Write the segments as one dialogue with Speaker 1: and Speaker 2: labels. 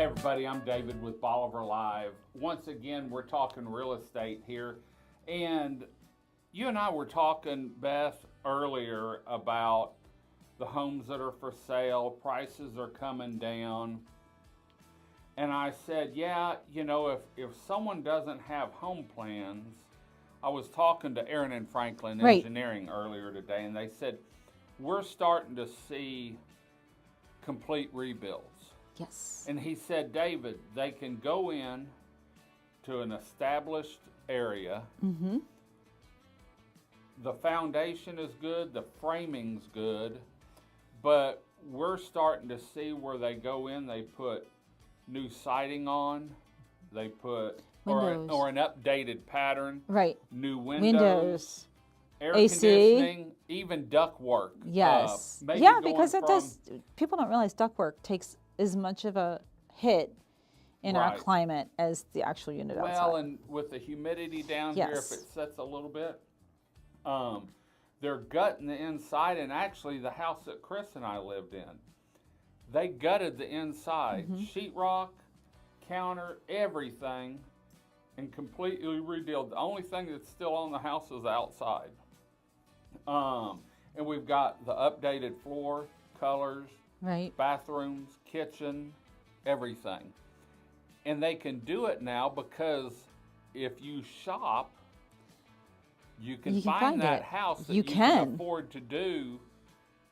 Speaker 1: Hey everybody, I'm David with Bolivar Live. Once again, we're talking real estate here. And you and I were talking, Beth, earlier about the homes that are for sale, prices are coming down. And I said, yeah, you know, if someone doesn't have home plans, I was talking to Aaron and Franklin
Speaker 2: Right.
Speaker 1: Engineering earlier today, and they said, we're starting to see complete rebuilds.
Speaker 2: Yes.
Speaker 1: And he said, David, they can go in to an established area.
Speaker 2: Mm-hmm.
Speaker 1: The foundation is good, the framing's good, but we're starting to see where they go in, they put new siding on, they put or an updated pattern,
Speaker 2: Right.
Speaker 1: new
Speaker 2: Windows.
Speaker 1: air
Speaker 2: AC.
Speaker 1: conditioning, even ductwork.
Speaker 2: Yes.
Speaker 1: Maybe
Speaker 2: Yeah,
Speaker 1: going
Speaker 2: because it
Speaker 1: from-
Speaker 2: does. People don't realize ductwork takes as much of a hit in our
Speaker 1: Right.
Speaker 2: climate as the actual unit outside.
Speaker 1: Well, and with the humidity down here, if
Speaker 2: Yes.
Speaker 1: it sets a little bit, they're gutting the inside. And actually, the house that Chris and I lived in, they gutted the inside, sheetrock, counter, everything, and completely rebuilt. The only thing that's still on the house is the outside. And we've got the updated floor, colors,
Speaker 2: Right.
Speaker 1: bathrooms, kitchen, everything. And they can do it now because if you shop, you can find that
Speaker 2: it.
Speaker 1: house that
Speaker 2: You
Speaker 1: you
Speaker 2: can.
Speaker 1: can afford to do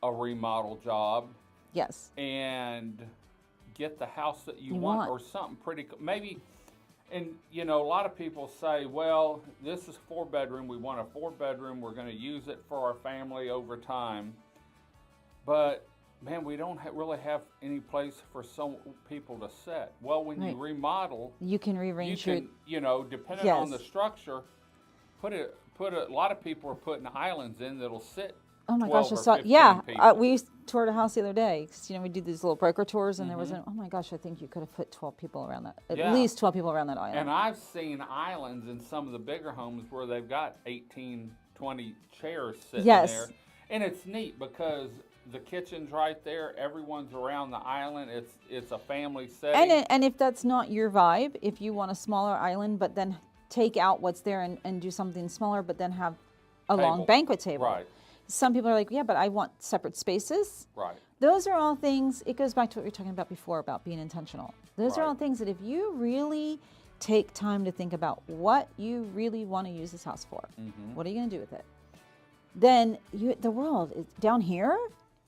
Speaker 1: a remodel job
Speaker 2: Yes.
Speaker 1: and get the house that you
Speaker 2: You
Speaker 1: want,
Speaker 2: want.
Speaker 1: or something pretty maybe. And you know, a lot of people say, well, this is 4-bedroom, we want a 4-bedroom, we're going to use it for our family over time. But man, we don't really have any place for some people to sit. Well, when you
Speaker 2: Right.
Speaker 1: remodel,
Speaker 2: You can
Speaker 1: you
Speaker 2: rearrange
Speaker 1: can, you know, depending on the
Speaker 2: Yes.
Speaker 1: structure, a lot of people are putting islands in that'll sit.
Speaker 2: Oh my
Speaker 1: 12
Speaker 2: gosh, I
Speaker 1: or
Speaker 2: saw.
Speaker 1: 15
Speaker 2: Yeah,
Speaker 1: people.
Speaker 2: we toured a house the other day. 'Cause, you know, we do these little broker tours, and there was
Speaker 1: Mm-hmm.
Speaker 2: oh my gosh, I think you could have put 12 people around that. At
Speaker 1: Yeah.
Speaker 2: least 12 people around that island.
Speaker 1: And I've seen islands in some of the bigger homes where they've got 18, 20 chairs sitting
Speaker 2: Yes.
Speaker 1: there. And it's neat because the kitchen's right there. Everyone's around the island. It's a family setting.
Speaker 2: And if that's not your vibe, if you want a smaller island, but then take out what's there and do something smaller, but then have a long
Speaker 1: Table.
Speaker 2: banquet table.
Speaker 1: Right.
Speaker 2: Some people are like, yeah, but I want separate spaces.
Speaker 1: Right.
Speaker 2: Those are all things, it goes back to what we were talking about before about being intentional. Those are
Speaker 1: Right.
Speaker 2: all things that if you really take time to think about what you really want to use this house for, what are you going to do with it? Then the world is down here,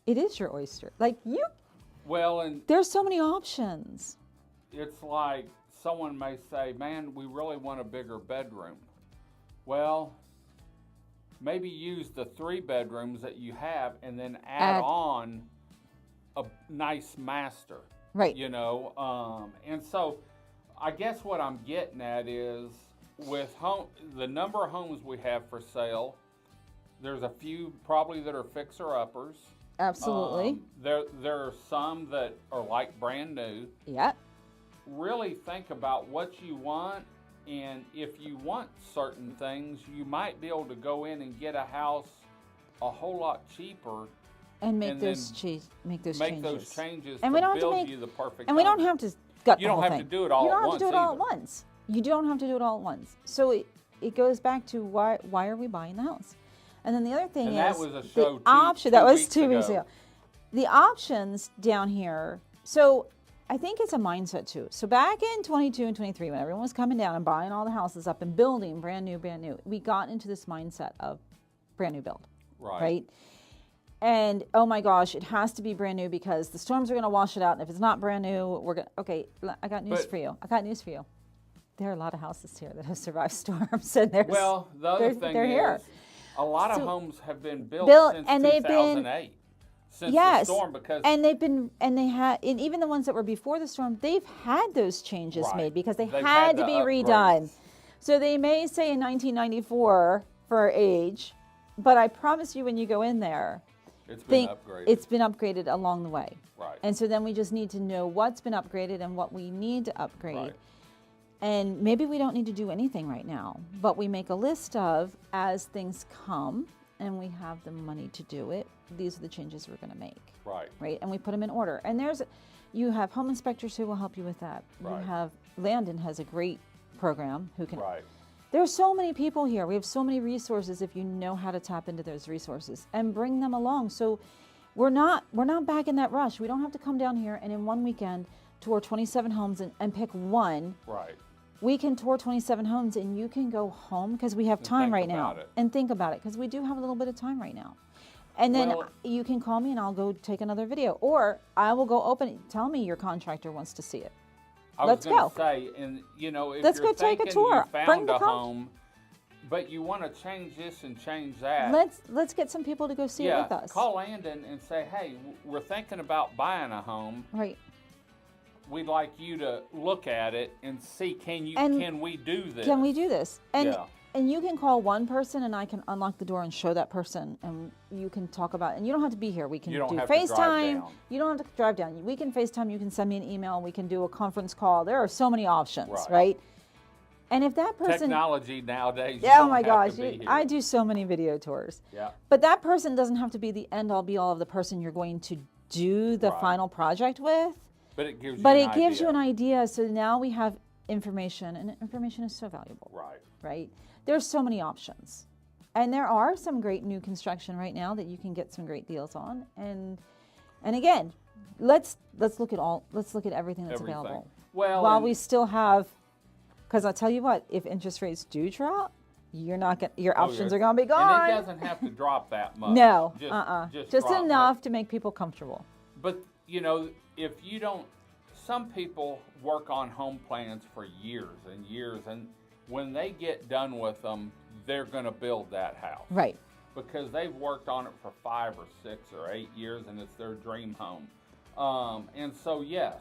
Speaker 2: it is your oyster. Like
Speaker 1: Well, and
Speaker 2: there's so many options.
Speaker 1: it's like someone may say, man, we really want a bigger bedroom. Well, maybe use the 3 bedrooms that you have and then add on a nice master.
Speaker 2: Right.
Speaker 1: You know, and so I guess what I'm getting at is with the number of homes we have for sale, there's a few probably that are fixer-uppers.
Speaker 2: Absolutely.
Speaker 1: There are some that are like brand new.
Speaker 2: Yeah.
Speaker 1: Really think about what you want, and if you want certain things, you might be able to go in and get a house a whole lot cheaper
Speaker 2: And make
Speaker 1: and
Speaker 2: those
Speaker 1: then
Speaker 2: make those
Speaker 1: make
Speaker 2: changes.
Speaker 1: those changes
Speaker 2: And
Speaker 1: to
Speaker 2: we don't have to
Speaker 1: build
Speaker 2: make-
Speaker 1: you the perfect
Speaker 2: And we
Speaker 1: home.
Speaker 2: don't have to gut
Speaker 1: You
Speaker 2: the
Speaker 1: don't
Speaker 2: whole
Speaker 1: have to
Speaker 2: thing.
Speaker 1: do it all
Speaker 2: You
Speaker 1: at
Speaker 2: don't have to do it all at
Speaker 1: once
Speaker 2: once. You don't have to do it all at once. So it goes back to why are we buying the house? And then the other thing
Speaker 1: And
Speaker 2: is
Speaker 1: that was a show
Speaker 2: the option.
Speaker 1: two
Speaker 2: That was
Speaker 1: weeks
Speaker 2: 2 weeks
Speaker 1: ago.
Speaker 2: ago. The options down here. So I think it's a mindset too. So back in 22 and 23, when everyone was coming down and buying all the houses up and building brand new, we got into this mindset of brand new build, right? And oh my gosh, it has to be brand new because the storms are going to wash it out. And if it's not brand new, we're going to, okay, I got news for you. There are a lot of houses here that have survived storms. And there's,
Speaker 1: Well, the other thing
Speaker 2: they're
Speaker 1: is,
Speaker 2: here.
Speaker 1: a lot of
Speaker 2: So-
Speaker 1: homes have been built since
Speaker 2: and they've been-
Speaker 1: 2008, since
Speaker 2: yes,
Speaker 1: the storm, because
Speaker 2: and even the ones that were before the storm, they've had those changes
Speaker 1: Right.
Speaker 2: made because they
Speaker 1: They've
Speaker 2: had
Speaker 1: had
Speaker 2: to
Speaker 1: the
Speaker 2: be redone.
Speaker 1: upgrades.
Speaker 2: So they may say in 1994 for age, but I promise you when you go in there,
Speaker 1: it's been upgraded.
Speaker 2: it's been upgraded along the way.
Speaker 1: Right.
Speaker 2: And so then we just need to know what's been upgraded and what we need to upgrade.
Speaker 1: Right.
Speaker 2: And maybe we don't need to do anything right now, but we make a list of as things come and we have the money to do it, these are the changes we're going to make.
Speaker 1: Right.
Speaker 2: Right? And we put them in order. And there's You have home inspectors who will help you with that.
Speaker 1: Right.
Speaker 2: You have, Landon has a great program who can.
Speaker 1: Right.
Speaker 2: There's so many people here. We have so many resources if you know how to tap into those resources and bring them along. So we're not back in that rush. We don't have to come down here and in one weekend tour 27 homes and pick one.
Speaker 1: Right.
Speaker 2: We can tour 27 homes and you can go home because we have time right now. And think about it because we do have a little bit of time right now. And then you can call me and I'll go take another video. Or I will go open it. Tell me your contractor wants to see it. Let's go.
Speaker 1: Say, and if
Speaker 2: Let's
Speaker 1: you're
Speaker 2: go take a
Speaker 1: thinking
Speaker 2: tour.
Speaker 1: you found a home, but you want to change this and change that.
Speaker 2: Let's get some people to go see it with us.
Speaker 1: Call Landon and say, hey, we're thinking about buying a home.
Speaker 2: Right.
Speaker 1: We'd like you to look at it and see can we do this?
Speaker 2: Can we do this? And you can call one person and I can unlock the door and show that person and you can talk about it. And you don't have to be here. We can do FaceTime. You don't have to drive down. We can FaceTime. You can send me an email. We can do a conference call. There are so many options, right? And if that person...
Speaker 1: Technology nowadays,
Speaker 2: oh my gosh, I do so many video tours.
Speaker 1: Yeah.
Speaker 2: But that person doesn't have to be the end-all be-all of the person you're going to do the final project with.
Speaker 1: But it gives
Speaker 2: you an idea. So now we have information, and information is so valuable.
Speaker 1: Right.
Speaker 2: Right? There's so many options. And there are some great new construction right now that you can get some great deals on. And again, let's look at everything that's available.
Speaker 1: Well,
Speaker 2: while we still have, because I'll tell you what, if interest rates do drop, your options are going to be gone.
Speaker 1: And it doesn't have to drop that much.
Speaker 2: No,
Speaker 1: just
Speaker 2: enough to make people comfortable.
Speaker 1: But if you don't, some people work on home plans for years and years, and when they get done with them, they're going to build that house.
Speaker 2: Right.
Speaker 1: Because they've worked on it for 5 or 6 or 8 years, and it's their dream home. And so, yes,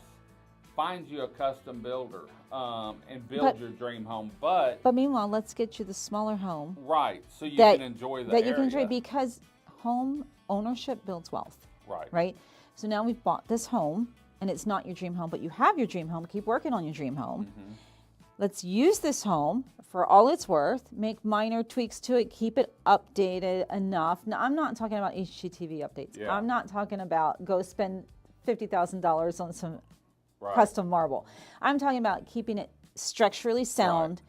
Speaker 1: find you a custom builder and build your dream home. But
Speaker 2: meanwhile, let's get you the smaller home.
Speaker 1: Right, so you can enjoy the area.
Speaker 2: That you can enjoy, because home ownership builds wealth.
Speaker 1: Right.
Speaker 2: Right? So now we've bought this home, and it's not your dream home, but you have your dream home. Keep working on your dream home. Mm-hmm. Let's use this home for all it's worth, make minor tweaks to it, keep it updated enough. Now, I'm not talking about HGTV updates. Yeah. I'm not talking about go spend $50,000 on some custom marble. I'm talking about keeping it structurally sound,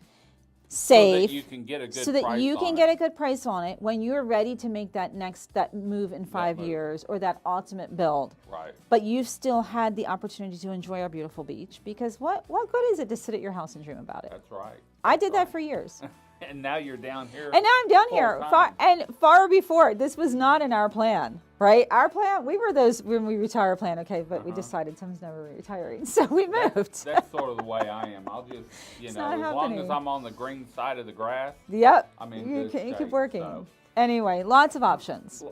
Speaker 2: safe,
Speaker 1: so that you can get a good
Speaker 2: good price on it when you're ready to make that move in 5 years or that ultimate build.
Speaker 1: Right.
Speaker 2: But you've still had the opportunity to enjoy our beautiful beach, because what good is it to sit at your house and dream about it?
Speaker 1: That's right.
Speaker 2: I did that for years.
Speaker 1: And now you're down here.
Speaker 2: And now I'm down here. Far before. This was not in our plan, right? Our plan, we were those when we retire plan, okay, but we decided Tim's never retiring, so we moved.
Speaker 1: That's sort of the way I am. I'll just, as long as I'm on the green side of the grass.
Speaker 2: Yep.
Speaker 1: I'm in
Speaker 2: you
Speaker 1: good
Speaker 2: keep
Speaker 1: shape,
Speaker 2: working.
Speaker 1: So.
Speaker 2: Anyway, lots of options.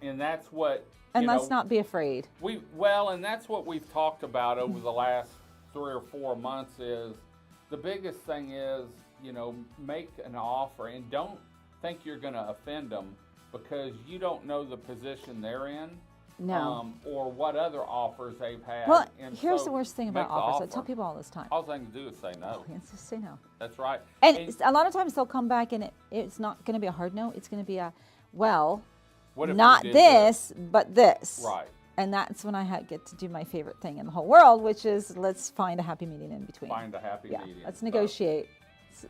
Speaker 1: And that's what.
Speaker 2: And let's not be afraid.
Speaker 1: And that's what we've talked about over the last 3 or 4 months is the biggest thing is, make an offer and don't think you're going to offend them, because you don't know the position they're in.
Speaker 2: No.
Speaker 1: Or what other offers they've had.
Speaker 2: Well, here's the worst thing about offers. I tell people all this time.
Speaker 1: All they can do is say no.
Speaker 2: Yes, just say no.
Speaker 1: That's right.
Speaker 2: And a lot of times they'll come back and it's not going to be a hard no. It's going to be a, not this, but this.
Speaker 1: Right.
Speaker 2: And that's when I get to do my favorite thing in the whole world, which is let's find a happy medium in between.
Speaker 1: Find a happy medium.
Speaker 2: Let's negotiate.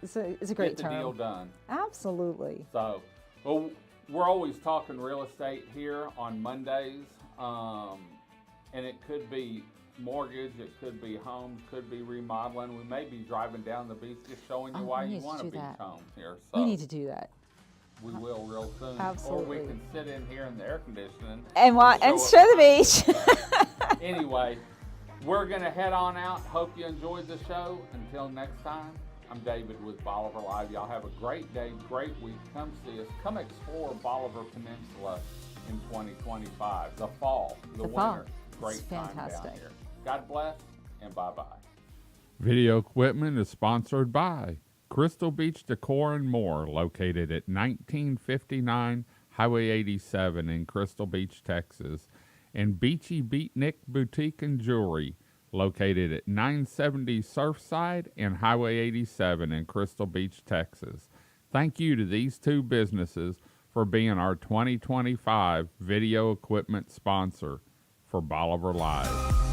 Speaker 2: It's a great term.
Speaker 1: Get the deal done.
Speaker 2: Absolutely.
Speaker 1: So, we're always talking real estate here on Mondays, and it could be mortgage, it could be homes, could be remodeling. We may be driving down the beach just showing you why you want a beach home here. So
Speaker 2: we need to do that.
Speaker 1: We will real soon.
Speaker 2: Absolutely.
Speaker 1: Or we can sit in here in the air conditioning
Speaker 2: and show the beach.
Speaker 1: Anyway, we're going to head on out. Hope you enjoyed the show. Until next time, I'm David with Bolivar Live. Y'all have a great day, great week. Come see us. Come explore Bolivar Peninsula in 2025. The fall, the winter. Great time down here. God bless, and bye-bye.
Speaker 3: Video equipment is sponsored by Crystal Beach Decor and More, located at 1959 Highway 87 in Crystal Beach, Texas, and Beachy Beatnik Boutique and Jewelry, located at 970 Surfside and Highway 87 in Crystal Beach, Texas. Thank you to these two businesses for being our 2025 video equipment sponsor for Bolivar Live.